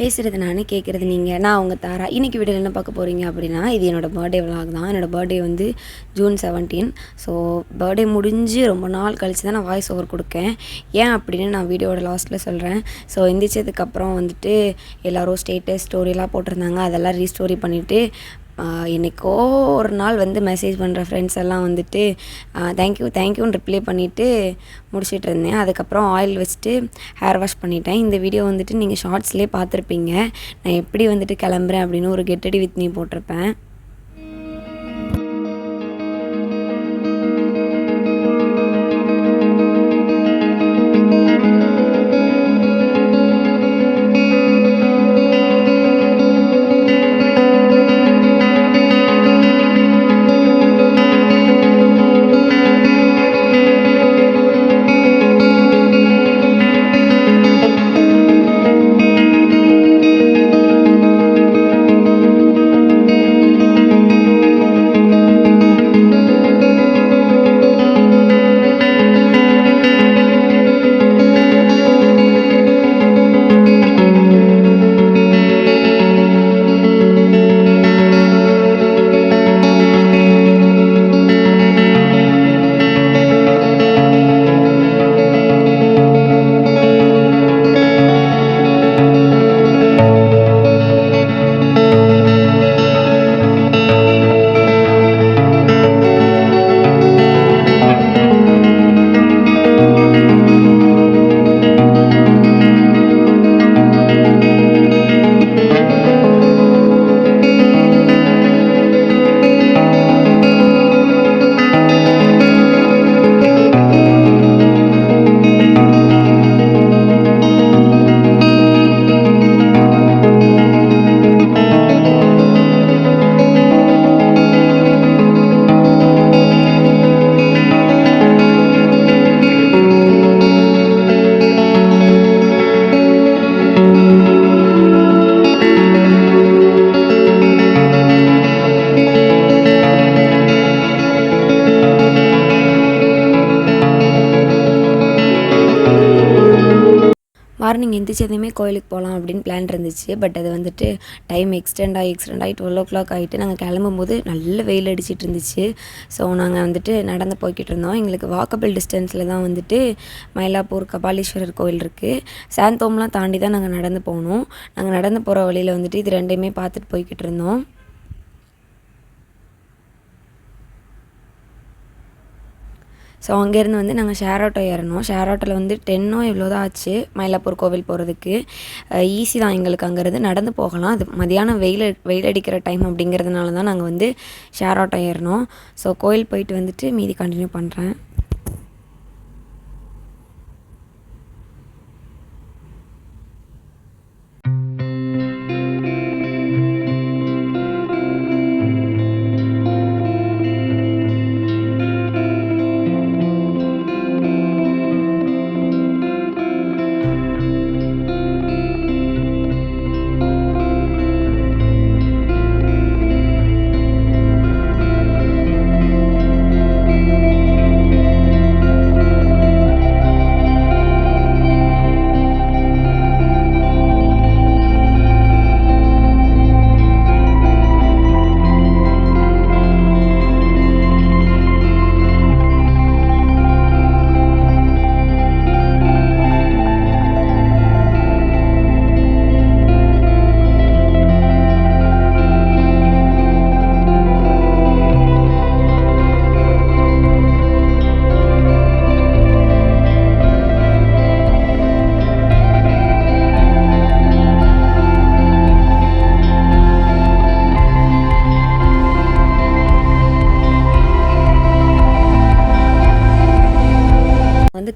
பேசுகிறது நான், கேட்குறது நீங்கள். நான் உங்கள் தாரா. இன்றைக்கி வீடியோவில் என்ன பார்க்க போகிறீங்க அப்படின்னா, இது என்னோடய பர்த்டே விலாக் தான். என்னோடய பர்த்டே வந்து ஜூன் 17. ஸோ பர்த்டே முடிஞ்சு ரொம்ப நாள் கழித்து தான் நான் வாய்ஸ் ஓவர் கொடுக்கேன். ஏன் அப்படின்னு நான் வீடியோட லாஸ்ட்டில் சொல்கிறேன். ஸோ எந்திரிச்சதுக்கப்புறம் வந்துட்டு எல்லோரும் ஸ்டேட்டஸ் ஸ்டோரிலாம் போட்டிருந்தாங்க. அதெல்லாம் ரீஸ்டோரி பண்ணிவிட்டு என்றைக்கோ ஒரு நாள் வந்து மெசேஜ் பண்ணுற ஃப்ரெண்ட்ஸ் எல்லாம் வந்துட்டு தேங்க்யூன்னு ரிப்ளை பண்ணிவிட்டு முடிச்சுட்டு இருந்தேன். அதுக்கப்புறம் ஆயில் வச்சுட்டு ஹேர் வாஷ் பண்ணிட்டேன். இந்த வீடியோ வந்துட்டு நீங்கள் ஷார்ட்ஸ்லேயே பார்த்துருப்பீங்க. நான் எப்படி வந்துட்டு கிளம்புறேன் அப்படின்னு ஒரு கெட் ரெடி வித் மீ போட்டிருப்பேன். மார்னிங் எந்திரிச்சதுமே கோயிலுக்கு போகலாம் அப்படின்னு பிளான் இருந்துச்சு. பட் அது வந்துட்டு டைம் எக்ஸ்டெண்ட் ஆகி 12 ஆகிட்டு நாங்கள் கிளம்பும்போது நல்ல வெயில் அடிச்சிட்டு இருந்துச்சு. ஸோ நாங்கள் வந்துட்டு நடந்து போய்கிட்டு இருந்தோம். எங்களுக்கு வாக்கபிள் டிஸ்டன்ஸில் தான் வந்துட்டு மயிலாப்பூர் கபாலீஸ்வரர் கோயில் இருக்குது. சாந்தோம்லாம் தாண்டி தான் நாங்கள் நடந்து போகணும். நாங்கள் நடந்து போகிற வழியில் வந்துட்டு இது ரெண்டையுமே பார்த்துட்டு போய்கிட்டு இருந்தோம். ஸோ அங்கேருந்து வந்து நாங்கள் ஷேர் ஆட்டோ ஏறணும். ஷேர் ஆட்டோவில் வந்து 10 இவ்வளோ தான் ஆச்சு மயிலாப்பூர் கோவில் போகிறதுக்கு. ஈஸி தான் எங்களுக்கு அங்கேருந்து நடந்து போகலாம். அது மதியானம் வெயில் அடிக்கிற டைம் அப்படிங்கிறதுனால தான் நாங்கள் வந்து ஷேர் ஆட்டோ ஏறினோம். ஸோ கோயில் போயிட்டு வந்துட்டு மீதி கண்டினியூ பண்ணுறேன்.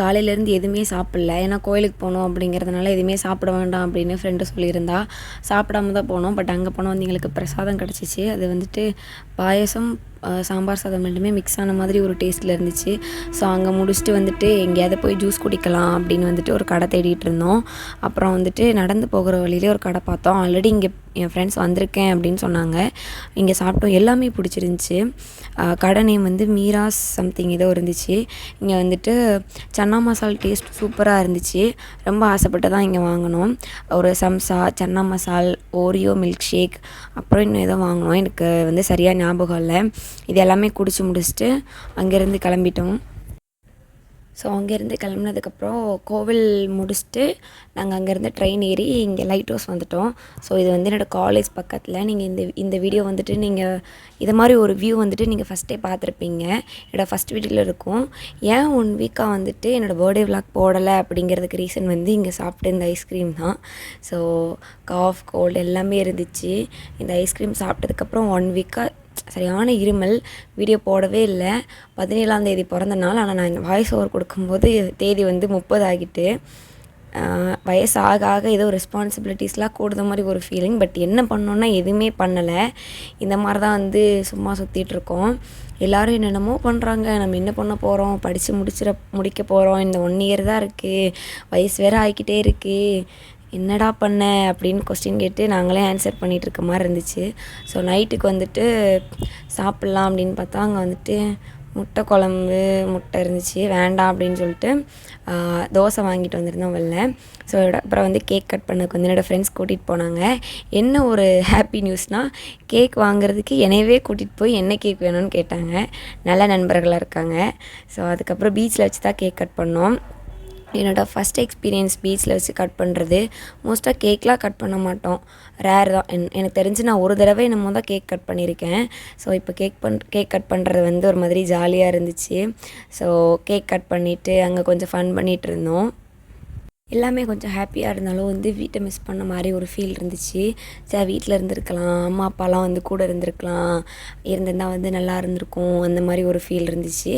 காலையிலேருந்து எதுவுமே சாப்பிடல. ஏன்னா கோயிலுக்கு போகணும் அப்படிங்கிறதுனால எதுவுமே சாப்பிட வேண்டாம் அப்படின்னு ஃப்ரெண்டு சொல்லியிருந்தா. சாப்பிடாம தான் போனோம். பட் அங்கே போனால் வந்து எங்களுக்கு பிரசாதம் கிடச்சிச்சு. அது வந்துட்டு பாயசம் சாம்பார் சாதம் ரெண்டுமே மிக்ஸ் ஆன மாதிரி ஒரு டேஸ்ட்டில் இருந்துச்சு. ஸோ அங்கே முடிச்சுட்டு வந்துட்டு எங்கேயாவது போய் ஜூஸ் குடிக்கலாம் அப்படின்னு வந்துட்டு ஒரு கடை தேடிட்டு இருந்தோம். அப்புறம் வந்துட்டு நடந்து போகிற வழியிலே ஒரு கடை பார்த்தோம். ஆல்ரெடி இங்கே என் ஃப்ரெண்ட்ஸ் வந்திருக்கேன் அப்படின்னு சொன்னாங்க. இங்கே சாப்பிட்டோம், எல்லாமே பிடிச்சிருந்துச்சி. கடை நேம் வந்து மீராஸ் சம்திங் ஏதோ இருந்துச்சு. இங்கே வந்துட்டு சன்னா மசால் டேஸ்ட் சூப்பராக இருந்துச்சு. ரொம்ப ஆசைப்பட்டு தான் இங்கே வாங்கினோம். ஒரு சம்சா, சன்னா மசால், ஓரியோ மில்க் ஷேக், அப்புறம் இன்னும் ஏதோ வாங்கினோம். எனக்கு வந்து சரியாக ஞாபகம் இல்லை. இது எல்லாமே குடிச்சு முடிச்சுட்டு அங்கேருந்து கிளம்பிட்டோம். ஸோ அங்கேருந்து கிளம்புனதுக்கப்புறம் கோவில் முடிச்சுட்டு நாங்கள் அங்கேருந்து ட்ரெயின் ஏறி இங்கே லைட் ஹவுஸ் வந்துவிட்டோம். ஸோ இது வந்து என்னோடய காலேஜ் பக்கத்தில். நீங்கள் இந்த வீடியோ வந்துட்டு நீங்கள் இதை மாதிரி ஒரு வியூ வந்துட்டு நீங்கள் ஃபஸ்ட்டே பார்த்துருப்பீங்க. என்னோடய ஃபஸ்ட் வீடியோவில் இருக்கும். ஏன் 1 வீக்காக வந்துட்டு என்னோடய பர்த்டே விளாக் போடலை அப்படிங்கிறதுக்கு ரீசன் வந்து இங்கே சாப்பிட்டு இந்த ஐஸ்கிரீம் தான். ஸோ காஃப், கோல்டு எல்லாமே இருந்துச்சு. இந்த ஐஸ்கிரீம் சாப்பிட்டதுக்கப்புறம் 1 வீக்காக சரியான இருமல். வீடியோ போடவே இல்லை. 17ஆம் தேதி பிறந்த நாள். ஆனால் நான் வாய்ஸ் ஓவர் கொடுக்கும்போது தேதி வந்து 30 ஆகிட்டு. வயசு ஆக ஆக ஏதோ ரெஸ்பான்சிபிலிட்டிஸ்லாம் கூடுத மாதிரி ஒரு ஃபீலிங். பட் என்ன பண்ணோன்னா எதுவுமே பண்ணலை. இந்த மாதிரி தான் வந்து சும்மா சுற்றிட்டுருக்கோம். எல்லோரும் என்னென்னமோ பண்ணுறாங்க. நம்ம என்ன பண்ண போகிறோம், படித்து முடிக்க போகிறோம். இந்த 1 இயர் தான் இருக்குது, வயசு வேறு ஆகிக்கிட்டே இருக்குது, என்னடா பண்ண அப்படின்னு கொஸ்டின் கேட்டு நாங்களே ஆன்சர் பண்ணிகிட்ருக்க மாதிரி இருந்துச்சு. ஸோ நைட்டுக்கு வந்துட்டு சாப்பிட்லாம் அப்படின்னு பார்த்தா அங்கே வந்துட்டு முட்டை குழம்பு, முட்டை இருந்துச்சு. வேண்டாம் அப்படின்னு சொல்லிட்டு தோசை வாங்கிட்டு வந்திருந்தோம் வெளில. ஸோ அப்புறம் வந்து கேக் கட் பண்ணதுக்கு வந்து என்னோடய ஃப்ரெண்ட்ஸ் கூட்டிகிட்டு போனாங்க. என்ன ஒரு ஹாப்பி நியூஸ்னால், கேக் வாங்குறதுக்கு என்னையவே கூட்டிகிட்டு போய் என்ன கேக் வேணும்னு கேட்டாங்க. நல்ல நண்பர்களாக இருக்காங்க. ஸோ அதுக்கப்புறம் பீச்சில் வச்சு தான் கேக் கட் பண்ணோம். என்னோடய ஃபஸ்ட் எக்ஸ்பீரியன்ஸ் பீச்சில் வச்சு கட் பண்ணுறது. மோஸ்ட்டாக கேக்லாம் கட் பண்ண மாட்டோம், ரேர் தான். எனக்கு தெரிஞ்சு நான் ஒரு தடவை என்னமோ தான் கேக் கட் பண்ணியிருக்கேன். ஸோ இப்போ கேக் கட் பண்ணுறது வந்து ஒரு மாதிரி ஜாலியாக இருந்துச்சு. ஸோ கேக் கட் பண்ணிவிட்டு அங்கே கொஞ்சம் ஃபன் பண்ணிகிட்டு இருந்தோம். எல்லாமே கொஞ்சம் ஹாப்பியாக இருந்தாலும் வந்து வீட்டை மிஸ் பண்ண மாதிரி ஒரு ஃபீல் இருந்துச்சு. சரி வீட்டில் இருந்திருக்கலாம், அம்மா அப்பாலாம் வந்து கூட இருந்திருக்கலாம், இருந்திருந்தால் வந்து நல்லா இருந்திருக்கும், அந்த மாதிரி ஒரு ஃபீல் இருந்துச்சு.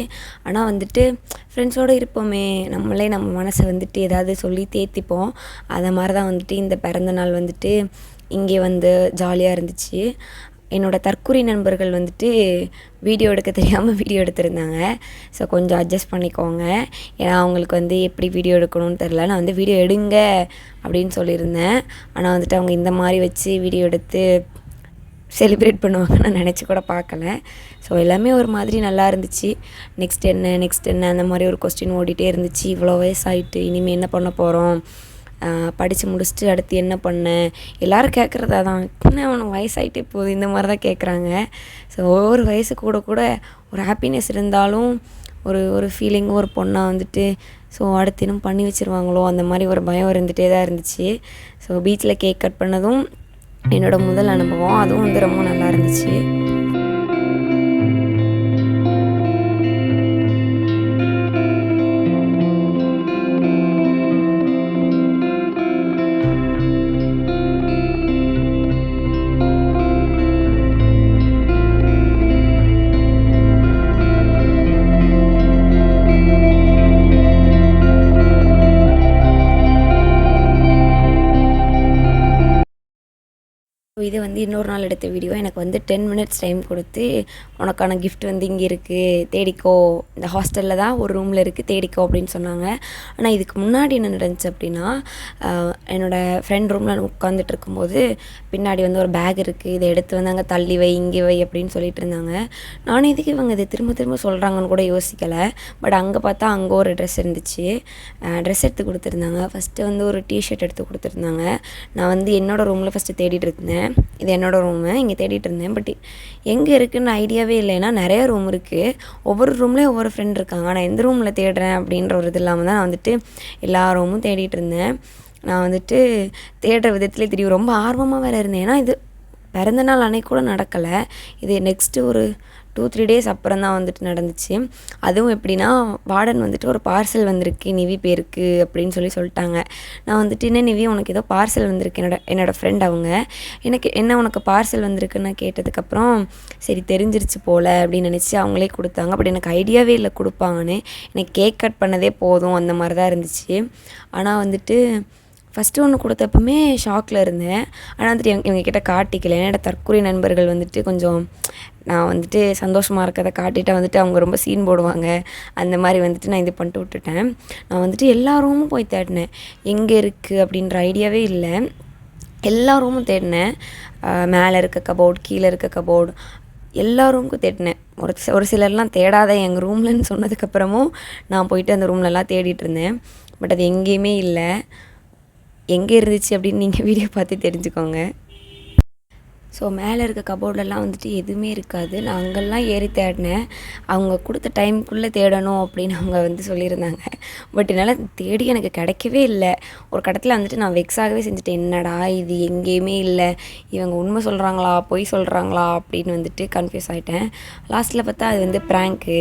ஆனால் வந்துட்டு ஃப்ரெண்ட்ஸோடு இருப்போமே, நம்மளே நம்ம மனசை வந்துட்டு ஏதாவது சொல்லி தேத்திப்போம். அதை மாதிரி தான் வந்துட்டு இந்த பிறந்தநாள் வந்துட்டு இங்கே வந்து ஜாலியாக இருந்துச்சு. என்னோடய தற்குறி நண்பர்கள் வந்துட்டு வீடியோ எடுக்க தெரியாமல் வீடியோ எடுத்திருந்தாங்க. ஸோ கொஞ்சம் அட்ஜஸ்ட் பண்ணிக்கோங்க. ஏன்னா அவங்களுக்கு வந்து எப்படி வீடியோ எடுக்கணும்னு தெரில. நான் வந்து வீடியோ எடுங்க அப்படின்னு சொல்லியிருந்தேன். ஆனால் வந்துட்டு அவங்க இந்த மாதிரி வச்சு வீடியோ எடுத்து செலிப்ரேட் பண்ணுவாங்க நான் நினச்சி கூட பார்க்கல. ஸோ எல்லாமே ஒரு மாதிரி நல்லா இருந்துச்சு. நெக்ஸ்ட் என்ன அந்த மாதிரி ஒரு கொஸ்டின் ஓடிட்டே இருந்துச்சு. இவ்வளோ வயசாகிட்டு இனிமேல் என்ன பண்ண போகிறோம், படித்து முடிச்சுட்டு அடுத்து என்ன பண்ண, எல்லோரும் கேட்குறது அதான். என்ன அவனுக்கு வயசாகிட்டே போகுது, இந்த மாதிரி தான் கேட்குறாங்க. ஸோ ஒவ்வொரு வயசு கூட ஒரு ஹாப்பினஸ் இருந்தாலும் ஒரு ஃபீலிங்கும் ஒரு பொண்ணாக வந்துட்டு ஸோ அடுத்து இன்னும் பண்ணி வச்சுருவாங்களோ அந்த மாதிரி ஒரு பயம் இருந்துகிட்டே தான் இருந்துச்சு. ஸோ பீச்சில் கேக் கட் பண்ணதும் என்னோடய முதல் அனுபவம். அதுவும் வந்து ரொம்ப நல்லா இருந்துச்சு. இது வந்து இன்னொரு நாள் எடுத்த வீடியோ. எனக்கு வந்து 10 மினிட்ஸ் டைம் கொடுத்து உனக்கான கிஃப்ட் வந்து இங்கே இருக்குது, தேடிக்கோ, இந்த ஹாஸ்டலில் தான் ஒரு ரூமில் இருக்குது, தேடிக்கோ அப்படின்னு சொன்னாங்க. ஆனால் இதுக்கு முன்னாடி என்ன நடந்துச்சு அப்படின்னா, என்னோடய ஃப்ரெண்ட் ரூமில் உட்காந்துட்டு இருக்கும்போது பின்னாடி வந்து ஒரு பேக் இருக்குது, இதை எடுத்து வந்து அங்கே தள்ளி வை, இங்கே வை அப்படின்னு சொல்லிட்டு இருந்தாங்க. நானும் இதுக்கு இவங்க இதை திரும்ப சொல்கிறாங்கன்னு கூட யோசிக்கலை. பட் அங்கே பார்த்தா அங்கே ஒரு ட்ரெஸ் இருந்துச்சு. ட்ரெஸ் எடுத்து கொடுத்துருந்தாங்க. ஃபஸ்ட்டு வந்து ஒரு டிஷர்ட் எடுத்து கொடுத்துருந்தாங்க. நான் வந்து என்னோடய ரூமில் ஃபஸ்ட்டு தேடிட்டு இருந்தேன். இது என்னோடய ரூமு, இங்கே தேடிட்டு இருந்தேன். பட் எங்கே இருக்குதுன்னு ஐடியாவே இல்லை. ஏன்னா நிறைய ரூம் இருக்குது, ஒவ்வொரு ரூம்லேயும் ஒவ்வொரு ஃப்ரெண்ட் இருக்காங்க. நான் எந்த ரூமில் தேடுறேன் அப்படின்ற ஒரு இது இல்லாமல் தான் நான் வந்துட்டு எல்லா ரூமும் தேடிட்டு இருந்தேன். நான் வந்துட்டு தேடுற விதத்துலேயே தெரியும் ரொம்ப ஆர்வமாக வேறு இருந்தேன். ஏன்னா இது பிறந்தநாள் அன்னைக்கு கூட நடக்கலை, இது நெக்ஸ்ட்டு ஒரு 2-3 டேஸ் அப்புறம் தான் வந்துட்டு நடந்துச்சு. அதுவும் எப்படின்னா, வார்டன் வந்துட்டு ஒரு பார்சல் வந்திருக்கு நிவி பேருக்கு அப்படின்னு சொல்லிட்டாங்க. நான் வந்துட்டு என்ன நிவி உனக்கு ஏதோ பார்சல் வந்திருக்கு, என்னோடய ஃப்ரெண்ட் அவங்க, எனக்கு என்ன உனக்கு பார்சல் வந்திருக்குன்னு கேட்டதுக்கப்புறம் சரி தெரிஞ்சிருச்சு போல் அப்படின்னு நினச்சி அவங்களே கொடுத்தாங்க. பட் எனக்கு ஐடியாவே இல்லை கொடுப்பாங்கன்னு. எனக்கு கேக் கட் பண்ணதே போதும் அந்த மாதிரி தான் இருந்துச்சு. ஆனால் வந்துட்டு ஃபஸ்ட்டு ஒன்று கொடுத்தப்பமே ஷாக்கில் இருந்தேன். ஆனால் வந்துட்டு இவங்க கிட்ட காட்டிக்கல. ஏன்னா என்னோட தற்குறி நண்பர்கள் வந்துட்டு கொஞ்சம் நான் வந்துட்டு சந்தோஷமாக இருக்கிறத காட்டிட்டா வந்துட்டு அவங்க ரொம்ப சீன் போடுவாங்க. அந்த மாதிரி வந்துட்டு நான் இது பண்ணிட்டு விட்டுட்டேன். நான் வந்துட்டு எல்லா ரூமும் போய் தேடினேன். எங்கே இருக்குது அப்படின்ற ஐடியாவே இல்லை. எல்லா ரூமும் தேடினேன். மேலே இருக்க கபோர்ட், கீழே இருக்க கபோர்டு, எல்லா ரூமுக்கும் தேடினேன். ஒரு சிலர்லாம் தேடாத எங்கள் ரூம்லன்னு சொன்னதுக்கப்புறமும் நான் போயிட்டு அந்த ரூம்லலாம் தேடிட்டு இருந்தேன். பட் அது எங்கேயுமே இல்லை. எங்கே இருந்துச்சு அப்படின்னு நீங்கள் வீடியோ பார்த்து தெரிஞ்சுக்கோங்க. ஸோ மேலே இருக்க கபோர்டெல்லாம் வந்துட்டு எதுவுமே இருக்காது. நான் அங்கெல்லாம் ஏறி தேடினேன். அவங்க கொடுத்த டைமுக்குள்ளே தேடணும் அப்படின்னு அவங்க வந்து சொல்லியிருந்தாங்க. பட் என்னால் தேடி எனக்கு கிடைக்கவே இல்லை. ஒரு கட்டத்தில் வந்துட்டு நான் வெக்ஸாகவே செஞ்சுட்டேன். என்னடா இது எங்கேயுமே இல்லை, இவங்க உண்மை சொல்கிறாங்களா பொய் சொல்கிறாங்களா அப்படின்னு வந்துட்டு கன்ஃபியூஸ் ஆகிட்டேன். லாஸ்ட்டில் பார்த்தா அது வந்து ப்ராங்க்கு,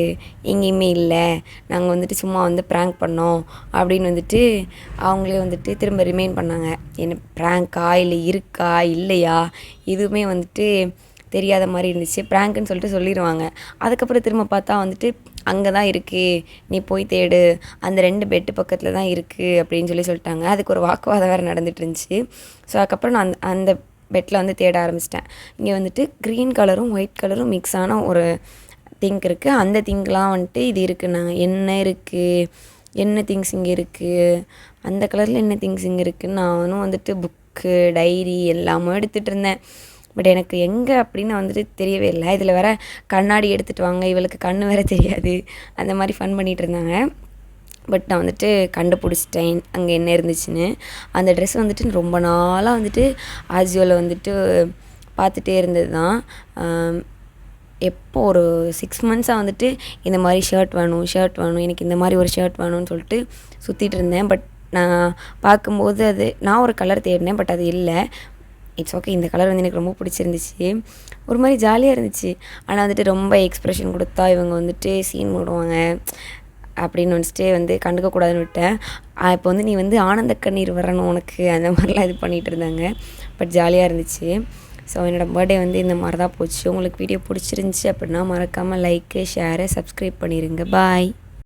எங்கேயுமே இல்லை, நாங்கள் வந்துட்டு சும்மா வந்து ப்ராங்க் பண்ணோம் அப்படின்னு வந்துட்டு அவங்களே வந்துட்டு திரும்ப ரிமைண்ட் பண்ணாங்க. என்ன ப்ராங்க்கா இல்லை இருக்கா இல்லையா எதுவுமே வந்துட்டு தெரியாத மாதிரி இருந்துச்சு. ப்ராங்க்குன்னு சொல்லிட்டு சொல்லிடுவாங்க. அதுக்கப்புறம் திரும்ப பார்த்தா வந்துட்டு அங்கே தான் இருக்குது, நீ போய் தேடு, அந்த 2 பெட்டு பக்கத்தில் தான் இருக்குது அப்படின்னு சொல்லிட்டாங்க. அதுக்கு ஒரு வாக்குவாதம் வேறு நடந்துட்டு இருந்துச்சு. ஸோ அதுக்கப்புறம் நான் அந்த பெட்டில் வந்து தேட ஆரம்பிச்சிட்டேன். இங்கே வந்துட்டு க்ரீன் கலரும் ஒயிட் கலரும் மிக்ஸ் ஆன ஒரு திங்க் இருக்குது. அந்த திங்க்லாம் வந்துட்டு இது இருக்குன்னாங்க. என்ன இருக்குது, என்ன திங்ஸ் இங்கே இருக்குது, அந்த கலரில் என்ன திங்ஸ் இங்கே இருக்குதுன்னு நானும் வந்துட்டு புக்கு டைரி எல்லாமே எடுத்துகிட்டு இருந்தேன். பட் எனக்கு எங்கே அப்படின்னு வந்துட்டு தெரியவே இல்லை. இதில் வேறு கண்ணாடி எடுத்துகிட்டு வாங்க, இவளுக்கு கண் வேறு தெரியாது, அந்த மாதிரி ஃபன் பண்ணிகிட்டு இருந்தாங்க. பட் நான் வந்துட்டு கண்டுபிடிச்சிட்டேன் அங்கே என்ன இருந்துச்சுன்னு. அந்த ட்ரெஸ் வந்துட்டு ரொம்ப நாளாக வந்துட்டு ஆஜியோவில் வந்துட்டு பார்த்துட்டே இருந்தது தான். எப்போ ஒரு 6 மந்த்ஸாக வந்துட்டு இந்த மாதிரி ஷர்ட் வேணும், எனக்கு இந்த மாதிரி ஒரு ஷர்ட் வேணும்னு சொல்லிட்டு சுற்றிட்டு இருந்தேன். பட் நான் பார்க்கும்போது அது நான் ஒரு கலர் தேடினேன், பட் அது இல்லை. இட்ஸ் ஓகே, இந்த கலர் வந்து எனக்கு ரொம்ப பிடிச்சிருந்துச்சு. ஒரு மாதிரி ஜாலியாக இருந்துச்சு. ஆனால் வந்துட்டு ரொம்ப எக்ஸ்ப்ரெஷன் கொடுத்தா இவங்க வந்துட்டு சீன் போடுவாங்க அப்படின்னு வந்துட்டு வந்து கண்டுக்கக்கூடாதுன்னு விட்டேன். இப்போ வந்து நீ வந்து ஆனந்த கண்ணீர் வரணும் உனக்கு, அந்த மாதிரிலாம் இது பண்ணிகிட்டு இருந்தாங்க. பட் ஜாலியாக இருந்துச்சு. ஸோ என்னோடய பர்த்டே வந்து இந்த மாதிரி தான் போச்சு. உங்களுக்கு வீடியோ பிடிச்சிருந்துச்சி அப்படின்னா மறக்காமல் லைக்கு, ஷேரு, சப்ஸ்கிரைப் பண்ணிடுங்க. பாய்.